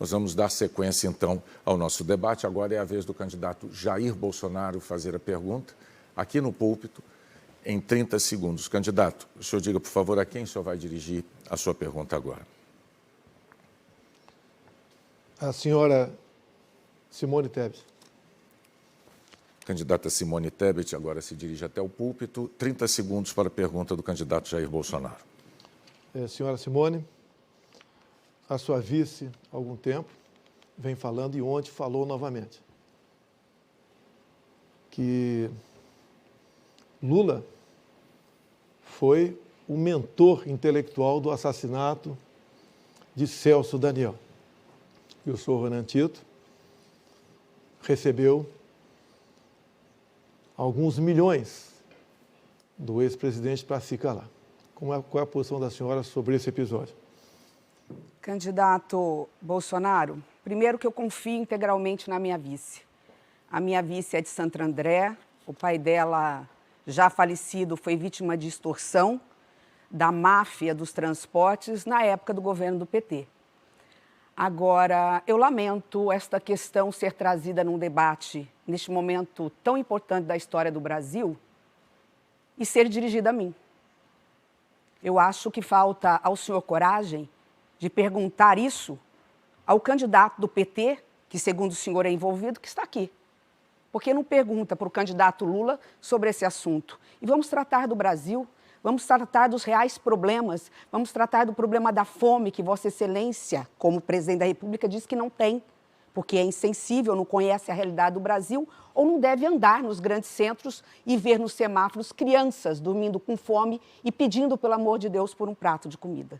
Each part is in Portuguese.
Nós vamos dar sequência, então, ao nosso debate. Agora é a vez do candidato Jair Bolsonaro fazer a pergunta, aqui no púlpito, em 30 segundos. Candidato, o senhor diga, por favor, a quem o senhor vai dirigir a sua pergunta agora. A senhora Simone Tebet. Candidata Simone Tebet agora se dirige até o púlpito. 30 segundos para a pergunta do candidato Jair Bolsonaro. Senhora Simone, a sua vice, há algum tempo, vem falando e ontem falou novamente que Lula foi o mentor intelectual do assassinato de Celso Daniel. E o senhor Renan Tito recebeu alguns milhões do ex-presidente para se calar. Qual é a posição da senhora sobre esse episódio? Candidato Bolsonaro, primeiro que eu confio integralmente na minha vice. A minha vice é de Santo André, o pai dela, já falecido, foi vítima de extorsão da máfia dos transportes na época do governo do PT. Agora, eu lamento esta questão ser trazida num debate, neste momento tão importante da história do Brasil, e ser dirigida a mim. Eu acho que falta ao senhor coragem de perguntar isso ao candidato do PT, que segundo o senhor é envolvido, que está aqui. Por que não pergunta para o candidato Lula sobre esse assunto? E vamos tratar do Brasil, vamos tratar dos reais problemas, vamos tratar do problema da fome, que Vossa Excelência, como presidente da República, diz que não tem, porque é insensível, não conhece a realidade do Brasil, ou não deve andar nos grandes centros e ver nos semáforos crianças dormindo com fome e pedindo, pelo amor de Deus, por um prato de comida.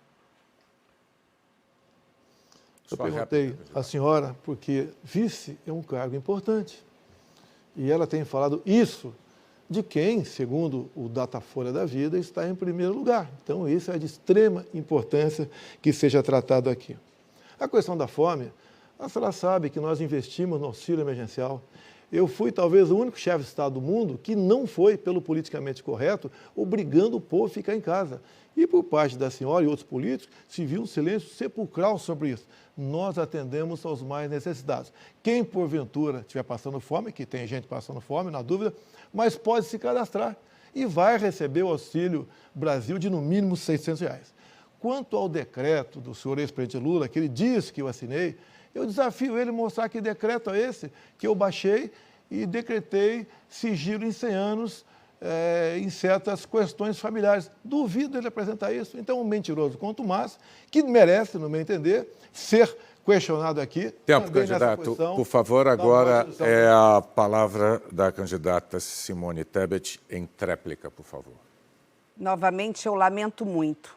Eu perguntei à senhora porque vice é um cargo importante. E ela tem falado isso de quem, segundo o Datafolha da Vida, está em primeiro lugar. Então, isso é de extrema importância que seja tratado aqui. A questão da fome, a senhora sabe que nós investimos no auxílio emergencial. Eu fui talvez o único chefe de Estado do mundo que não foi, pelo politicamente correto, obrigando o povo a ficar em casa. E por parte da senhora e outros políticos, se viu um silêncio sepulcral sobre isso. Nós atendemos aos mais necessitados. Quem, porventura, estiver passando fome, que tem gente passando fome, na dúvida, mas pode se cadastrar e vai receber o Auxílio Brasil de, no mínimo, R$600. Quanto ao decreto do senhor ex-presidente Lula, que ele diz que eu assinei, eu desafio ele a mostrar que decreto é esse que eu baixei e decretei sigilo em 100 anos em certas questões familiares. Duvido ele apresentar isso. Então, um mentiroso quanto mais, que merece, no meu entender, ser questionado aqui. Tempo, candidato. Por favor, agora é a palavra da candidata Simone Tebet em tréplica, por favor. Novamente, eu lamento muito.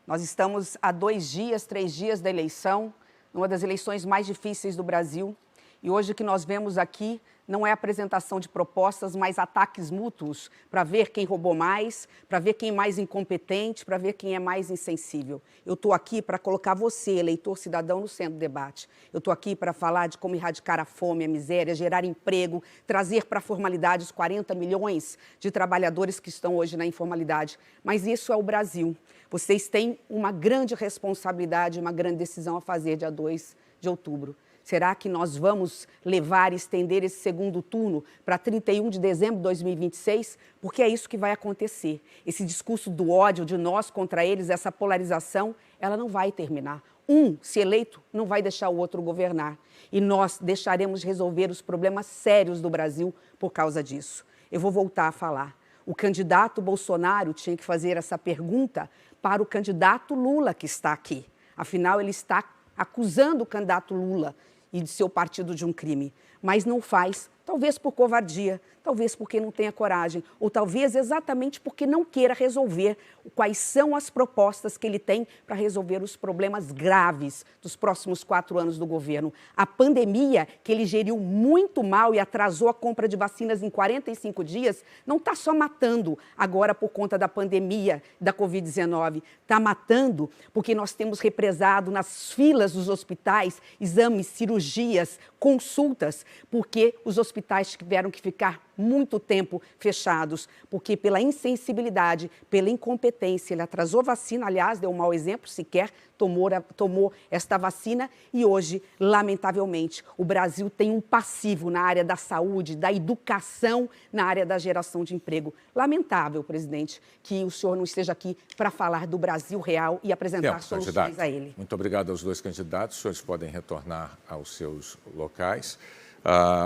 Nós estamos a 2 dias, 3 dias da eleição, uma das eleições mais difíceis do Brasil. E hoje o que nós vemos aqui não é apresentação de propostas, mas ataques mútuos para ver quem roubou mais, para ver quem é mais incompetente, para ver quem é mais insensível. Eu estou aqui para colocar você, eleitor cidadão, no centro do debate. Eu estou aqui para falar de como erradicar a fome, a miséria, gerar emprego, trazer para a formalidade os 40 milhões de trabalhadores que estão hoje na informalidade. Mas isso é o Brasil. Vocês têm uma grande responsabilidade, uma grande decisão a fazer dia 2 de outubro. Será que nós vamos levar e estender esse segundo turno para 31 de dezembro de 2026? Porque é isso que vai acontecer. Esse discurso do ódio de nós contra eles, essa polarização, ela não vai terminar. Um, se eleito, não vai deixar o outro governar. E nós deixaremos de resolver os problemas sérios do Brasil por causa disso. Eu vou voltar a falar. O candidato Bolsonaro tinha que fazer essa pergunta para o candidato Lula, que está aqui. Afinal, ele está acusando o candidato Lula e de seu partido de um crime, mas não faz, talvez por covardia, talvez porque não tenha coragem, ou talvez exatamente porque não queira resolver quais são as propostas que ele tem para resolver os problemas graves dos próximos 4 anos do governo. A pandemia, que ele geriu muito mal e atrasou a compra de vacinas em 45 dias, não está só matando agora por conta da pandemia da Covid-19, está matando porque nós temos represado nas filas dos hospitais exames, cirurgias, consultas, porque os hospitais hospitais tiveram que ficar muito tempo fechados, porque pela insensibilidade, pela incompetência, ele atrasou vacina, aliás, deu um mau exemplo, sequer tomou esta vacina e hoje, lamentavelmente, o Brasil tem um passivo na área da saúde, da educação, na área da geração de emprego. Lamentável, presidente, que o senhor não esteja aqui para falar do Brasil real e apresentar soluções a ele. Muito obrigado aos dois candidatos. Os senhores podem retornar aos seus locais.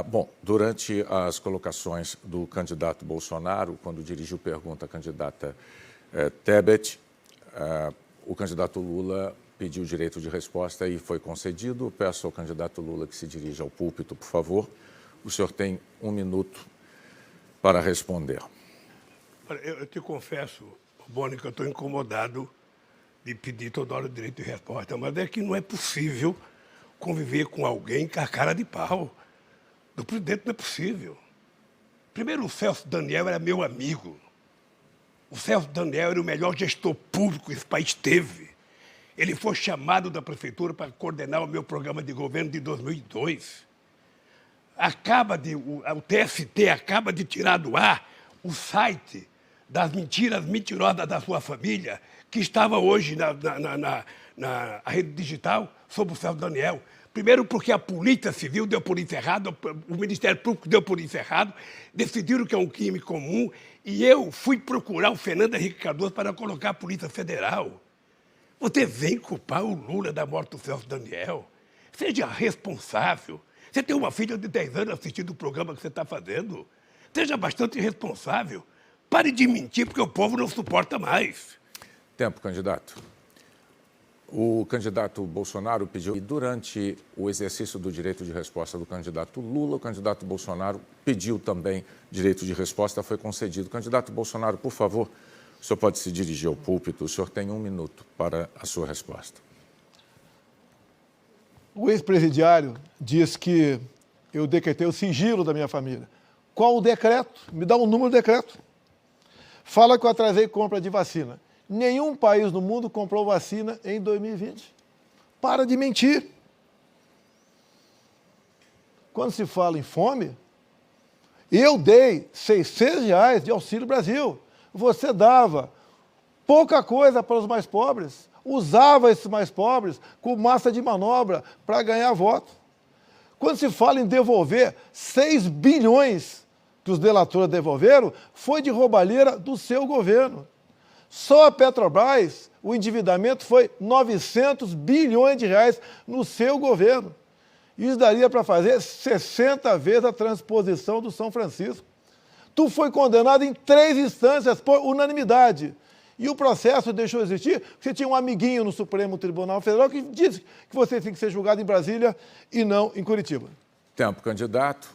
Bom, durante as colocações do candidato Bolsonaro, quando dirigiu pergunta à candidata Tebet, o candidato Lula pediu direito de resposta e foi concedido. Peço ao candidato Lula que se dirija ao púlpito, por favor. O senhor tem 1 minuto para responder. Eu te confesso, Boni, que eu estou incomodado de pedir toda hora o direito de resposta, mas é que não é possível conviver com alguém com a cara de pau. Do presidente não é possível. Primeiro, o Celso Daniel era meu amigo. O Celso Daniel era o melhor gestor público que esse país teve. Ele foi chamado da prefeitura para coordenar o meu programa de governo de 2002. O TST acaba de tirar do ar o site das mentiras mentirosas da sua família, que estava hoje na rede digital sobre o Celso Daniel. Primeiro porque a Polícia Civil deu por encerrado, o Ministério Público deu por encerrado, decidiram que é um crime comum, e eu fui procurar o Fernando Henrique Cardoso para colocar a Polícia Federal. Você vem culpar o Lula da morte do Celso Daniel? Seja responsável. Você tem uma filha de 10 anos assistindo o programa que você está fazendo. Seja bastante responsável. Pare de mentir, porque o povo não suporta mais. Tempo, candidato. O candidato Bolsonaro pediu, e durante o exercício do direito de resposta do candidato Lula, o candidato Bolsonaro pediu também direito de resposta, foi concedido. Candidato Bolsonaro, por favor, o senhor pode se dirigir ao púlpito, o senhor tem 1 minuto para a sua resposta. O ex-presidiário diz que eu decretei o sigilo da minha família. Qual o decreto? Me dá um número do decreto. Fala que eu atrasei compra de vacina. Nenhum país no mundo comprou vacina em 2020. Para de mentir. Quando se fala em fome, eu dei R$600 de Auxílio Brasil. Você dava pouca coisa para os mais pobres, usava esses mais pobres com massa de manobra para ganhar voto. Quando se fala em devolver 6 bilhões que os delatores devolveram, foi de roubalheira do seu governo. Só a Petrobras, o endividamento foi 900 bilhões de reais no seu governo. Isso daria para fazer 60 vezes a transposição do São Francisco. Tu foi condenado em 3 instâncias por unanimidade. E o processo deixou de existir porque você tinha um amiguinho no Supremo Tribunal Federal que disse que você tem que ser julgado em Brasília e não em Curitiba. Tempo, candidato.